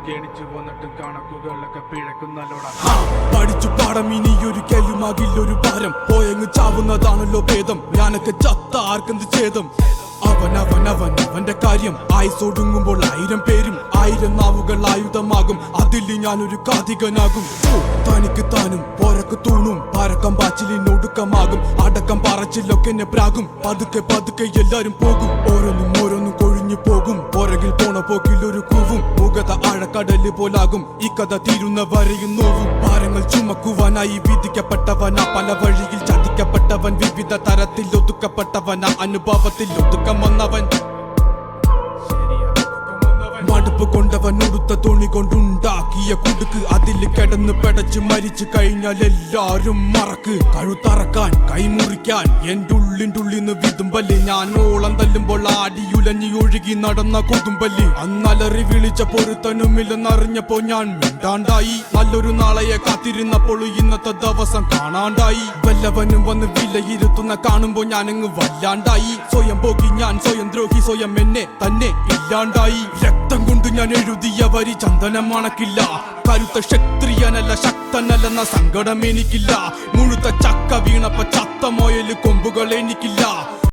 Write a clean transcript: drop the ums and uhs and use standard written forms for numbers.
ജനിച്ചു വന്നിട്ട് കണക്കുകളൊക്കെ പിഴക്കുന്നല്ലോടാ. പഠിച്ചു പാടം ഇനിയൊരിക്കലുമാകില്ലൊരു ഭാരം. പോയങ്ങ് ചാവുന്നതാണല്ലോ ഭേദം. ഞാനൊക്കെ ചത്ത ആർക്കെന്ത് ഛേദം. അവന്റെ കാര്യം ആയുസൊടുങ്ങുമ്പോൾ 1000 പേരും 1000 നാവുകൾ ആയുധമാകും. അതിൽ ഞാനൊരു കാതികനാകും. തനിക്ക് താനും പോരക്ക് തൂണും പരക്കം പാച്ചിലിനൊടുക്കമാകും. അടക്കം പറച്ചിലൊക്കെ എന്നെ പ്രാകും. പതുക്കെ പതുക്കെ എല്ലാരും പോകും. ഓരോന്നും കൊഴിഞ്ഞു പോകും. പുറകിൽ പോണ പോക്കിൽ ഒരു കൂവും. മുഖത ആഴക്കടല് പോലാകും. ഈ കഥ തീരുന്ന വരെയും നോവും. ഭാരങ്ങൾ ചുമക്കുവാനായി വിധിക്കപ്പെട്ടവനാ. പല വഴിയിൽ ചതിക്കപ്പെട്ടവൻ. വിവിധ തരത്തിൽ ഒതുക്കപ്പെട്ടവനാ. അനുഭവത്തിൽ ഒതുക്കം വന്നവൻ. മടുപ്പ് കൊണ്ടവൻ ഉടുത്ത തുണി കൊണ്ടുണ്ടാക്കിയ കുടുക്ക്. അതിൽ കിടന്ന് പെടച്ച് മരിച്ചു കഴിഞ്ഞാൽ എല്ലാരും മറക്ക്. കഴുത്തറക്കാൻ കൈമുറിക്കാൻ എന്റെ ഉള്ളിൻ്റെ വിതുമ്പല്. ഞാൻ ഓളം തല്ലുമ്പോൾ ആടിയുലഞ്ഞി ഒഴുകി നടന്ന കൊതുമ്പല്. അന്നലറി വിളിച്ച പൊരുത്തനുമില്ലെന്നറിഞ്ഞപ്പോ ഞാൻ മിണ്ടാണ്ടായി. നല്ലൊരു നാളെയെ കാത്തിരുന്നപ്പോൾ ഇന്നത്തെ ദിവസം കാണാണ്ടായി. വല്ലവനും വന്ന് വിലയിരുത്തുന്ന കാണുമ്പോ ഞാനങ്ങ് വല്ലാണ്ടായി. സ്വയം പോകി ഞാൻ സ്വയം ദ്രോഹി. സ്വയം എന്നെ തന്നെ ഇല്ലാണ്ടായി. രക്തം കൊണ്ട് ഞാൻ എഴുതിയ വരി ചന്ദനം മണക്കില്ല. കരുത്ത ക്ഷത്രിയനല്ല ശക്തനല്ലെന്ന സങ്കടം എനിക്കില്ല. മുഴുത്ത ചക്ക വീണപ്പ ചത്ത മൊയല് കൊമ്പുകൾ എനിക്കില്ല.